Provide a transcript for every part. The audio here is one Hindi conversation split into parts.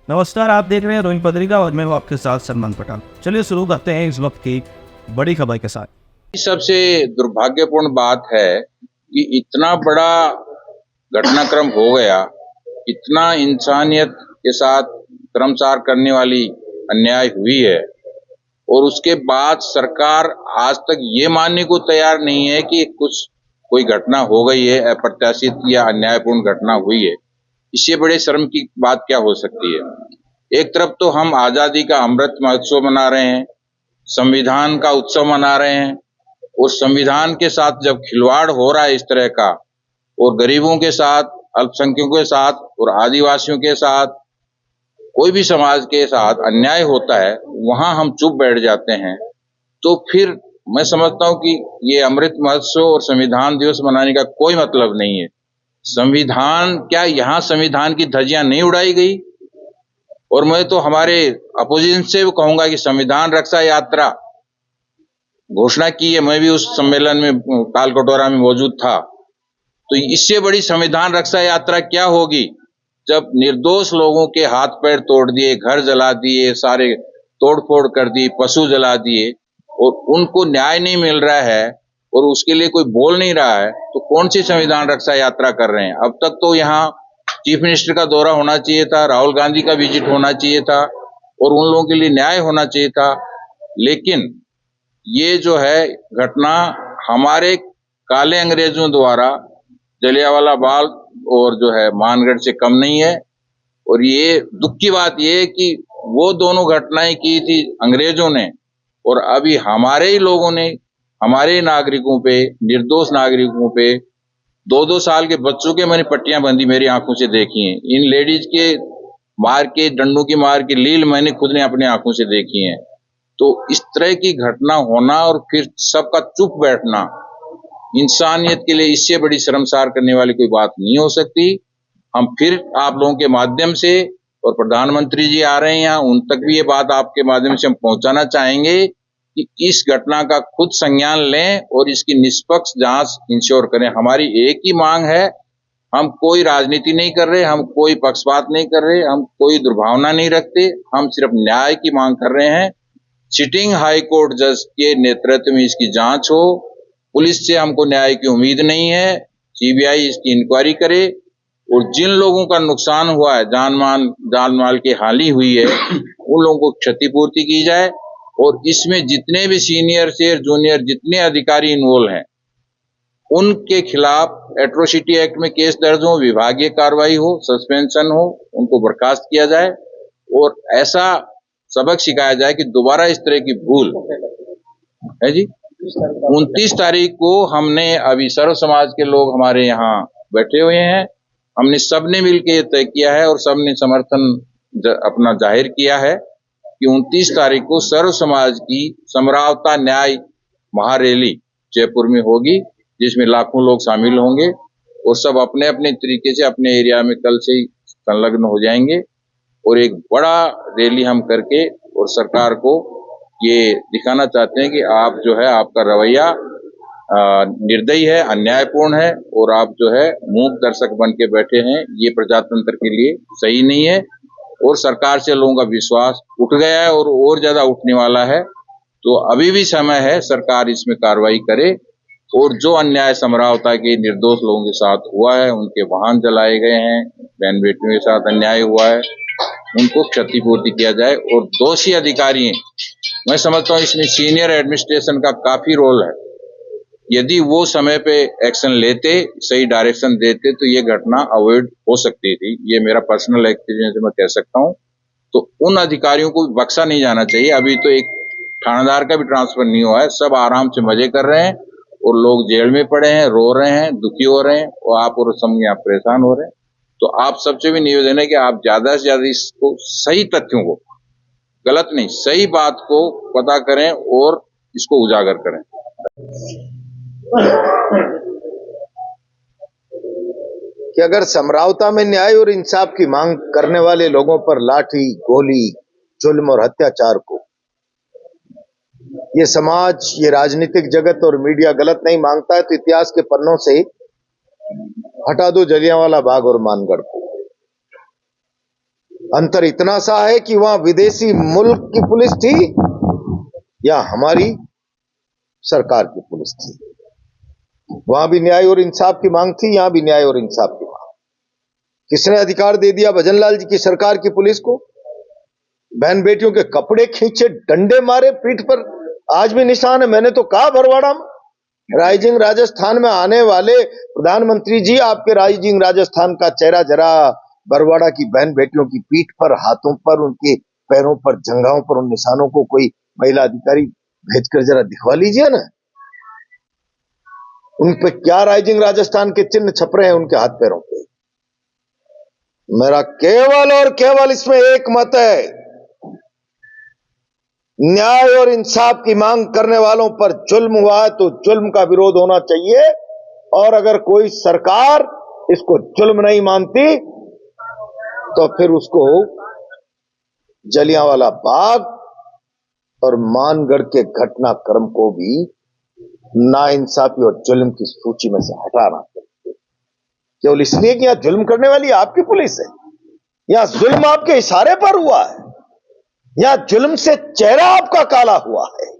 नमस्कार, आप देख रहे हैं रोहित पत्रिका और मैं हूं आपके साथ सलमान पठान। चलिए शुरू करते हैं इस वक्त की बड़ी खबर के साथ। सबसे दुर्भाग्यपूर्ण बात है कि इतना बड़ा घटनाक्रम हो गया, इतना इंसानियत के साथ कर्मचार करने वाली अन्याय हुई है और उसके बाद सरकार आज तक ये मानने को तैयार नहीं है कि कोई घटना हो गई है, अप्रत्याशित या अन्यायपूर्ण घटना हुई है। इससे बड़े शर्म की बात क्या हो सकती है। एक तरफ तो हम आजादी का अमृत महोत्सव मना रहे हैं, संविधान का उत्सव मना रहे हैं और संविधान के साथ जब खिलवाड़ हो रहा है इस तरह का और गरीबों के साथ, अल्पसंख्यकों के साथ और आदिवासियों के साथ, कोई भी समाज के साथ अन्याय होता है, वहां हम चुप बैठ जाते हैं। तो फिर मैं समझता हूं कि ये अमृत महोत्सव और संविधान दिवस मनाने का कोई मतलब नहीं है। संविधान क्या, यहाँ संविधान की धज्जियां नहीं उड़ाई गई? और मैं तो हमारे अपोजिशन से भी कहूंगा कि संविधान रक्षा यात्रा घोषणा की है। मैं भी उस सम्मेलन में तालकटोरा में मौजूद था। तो इससे बड़ी संविधान रक्षा यात्रा क्या होगी जब निर्दोष लोगों के हाथ पैर तोड़ दिए, घर जला दिए, सारे तोड़-फोड़ कर दी, पशु जला दिए और उनको न्याय नहीं मिल रहा है और उसके लिए कोई बोल नहीं रहा है, तो कौन सी संविधान रक्षा यात्रा कर रहे हैं? अब तक तो यहाँ चीफ मिनिस्टर का दौरा होना चाहिए था, राहुल गांधी का विजिट होना चाहिए था और उन लोगों के लिए न्याय होना चाहिए था। लेकिन ये जो है घटना हमारे काले अंग्रेजों द्वारा जलियांवाला बाग और जो है मानगढ़ से कम नहीं है। और ये दुख की बात ये है कि वो दोनों घटनाएं की थी अंग्रेजों ने और अभी हमारे ही लोगों ने हमारे नागरिकों पे, निर्दोष नागरिकों पे 2-2 साल के बच्चों के मैंने पट्टियां बंधी मेरी आंखों से देखी हैं। इन लेडीज के मार के, डंडों की मार की लील मैंने खुद ने अपनी आंखों से देखी है। तो इस तरह की घटना होना और फिर सबका चुप बैठना इंसानियत के लिए इससे बड़ी शर्मसार करने वाली कोई बात नहीं हो सकती। हम फिर आप लोगों के माध्यम से, और प्रधानमंत्री जी आ रहे हैं यहाँ, उन तक भी ये बात आपके माध्यम से हम पहुंचाना चाहेंगे कि इस घटना का खुद संज्ञान लें और इसकी निष्पक्ष जांच इंश्योर करें। हमारी एक ही मांग है, हम कोई राजनीति नहीं कर रहे, हम कोई पक्षपात नहीं कर रहे, हम कोई दुर्भावना नहीं रखते, हम सिर्फ न्याय की मांग कर रहे हैं। सिटिंग हाई कोर्ट जज के नेतृत्व में इसकी जांच हो। पुलिस से हमको न्याय की उम्मीद नहीं है, सीबीआई इसकी इंक्वायरी करे और जिन लोगों का नुकसान हुआ है, जान माल की हानि हुई है, उन लोगों को क्षतिपूर्ति की जाए और इसमें जितने भी सीनियर से जूनियर जितने अधिकारी इन्वॉल्व हैं, उनके खिलाफ एट्रोसिटी एक्ट में केस दर्ज हो, विभागीय कार्रवाई हो, सस्पेंशन हो, उनको बर्खास्त किया जाए और ऐसा सबक सिखाया जाए कि दोबारा इस तरह की भूल है जी। 29 तारीख को हमने अभी सर्व समाज के लोग हमारे यहाँ बैठे हुए हैं, हमने सबने मिलकर ये तय किया है और सबने समर्थन अपना जाहिर किया है कि 29 तारीख को सर्व समाज की समरावता न्याय महारैली जयपुर में होगी, जिसमें लाखों लोग शामिल होंगे और सब अपने अपने तरीके से अपने एरिया में कल से ही संलग्न हो जाएंगे और एक बड़ा रैली हम करके और सरकार को ये दिखाना चाहते हैं कि आप जो है, आपका रवैया निर्दयी है, अन्यायपूर्ण है और आप जो है मूक दर्शक बन के बैठे हैं। ये प्रजातंत्र के लिए सही नहीं है और सरकार से लोगों का विश्वास उठ गया है और ज्यादा उठने वाला है। तो अभी भी समय है, सरकार इसमें कार्रवाई करे और जो अन्याय समरावता के निर्दोष लोगों के साथ हुआ है, उनके वाहन जलाए गए हैं, बहन बेटियों के साथ अन्याय हुआ है, उनको क्षतिपूर्ति किया जाए और दोषी अधिकारी, मैं समझता हूँ इसमें सीनियर एडमिनिस्ट्रेशन का काफी रोल है। यदि वो समय पे एक्शन लेते, सही डायरेक्शन देते, तो ये घटना अवॉइड हो सकती थी। ये मेरा पर्सनल एक्सपीरियंस मैं कह सकता हूँ। तो उन अधिकारियों को बख्शा नहीं जाना चाहिए। अभी तो एक थानेदार का भी ट्रांसफर नहीं हुआ है, सब आराम से मजे कर रहे हैं और लोग जेल में पड़े हैं, रो रहे हैं, दुखी हो रहे हैं और आप और सब यहाँ परेशान हो रहे हैं। तो आप सबसे भी निवेदन है कि आप ज्यादा से ज्यादा इसको सही तथ्यों को, गलत नहीं, सही बात को पता करें और इसको उजागर करें। कि अगर समरावता में न्याय और इंसाफ की मांग करने वाले लोगों पर लाठी, गोली, जुल्म और अत्याचार को ये समाज, ये राजनीतिक जगत और मीडिया गलत नहीं मांगता है, तो इतिहास के पन्नों से हटा दो जलियांवाला बाग और मानगढ़ को। अंतर इतना सा है कि वहां विदेशी मुल्क की पुलिस थी या हमारी सरकार की पुलिस थी। वहां भी न्याय और इंसाफ की मांग थी, यहां भी न्याय और इंसाफ की मांग। किसने अधिकार दे दिया भजनलाल जी की सरकार की पुलिस को? बहन बेटियों के कपड़े खींचे, डंडे मारे पीठ पर, आज भी निशान है। मैंने तो कहा बरवाड़ा में, राइजिंग राजस्थान में आने वाले प्रधानमंत्री जी, आपके राइजिंग राजस्थान का चेहरा जरा बरवाड़ा की बहन बेटियों की पीठ पर, हाथों पर, उनके पैरों पर, जंघाओं पर उन निशानों को कोई महिला अधिकारी भेजकर जरा दिखवा लीजिए ना। उन पे क्या राइजिंग राजस्थान के चिन्ह छप रहे हैं उनके हाथ पैरों पे। मेरा केवल और केवल इसमें एक मत है, न्याय और इंसाफ की मांग करने वालों पर जुल्म हुआ है तो जुल्म का विरोध होना चाहिए, और अगर कोई सरकार इसको जुल्म नहीं मानती तो फिर उसको जलियांवाला बाग और मानगढ़ के घटनाक्रम को भी नाइंसाफी और जुल्म की सूची में से हटाना चाहिए। केवल इसलिए कि यहां जुल्म करने वाली आपकी पुलिस है, यहां जुल्म आपके इशारे पर हुआ है, यहां जुल्म से चेहरा आपका काला हुआ है।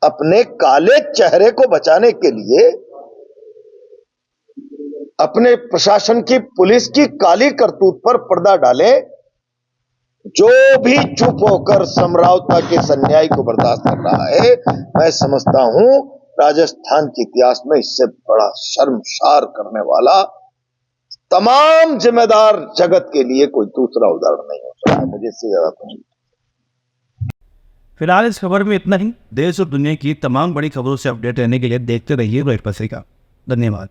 अपने काले चेहरे को बचाने के लिए अपने प्रशासन की, पुलिस की काली करतूत पर पर्दा डालें। जो भी चुप होकर समरावता के इस अन्याय को बर्दाश्त कर रहा है, मैं समझता हूं राजस्थान के इतिहास में इससे बड़ा शर्मसार करने वाला तमाम जिम्मेदार जगत के लिए कोई दूसरा उदाहरण नहीं हो सकता। मुझे इससे ज्यादा कुछ नहीं। फिलहाल इस खबर में इतना ही। देश और दुनिया की तमाम बड़ी खबरों से अपडेट रहने के लिए देखते रहिए रोहित पत्रिका। धन्यवाद।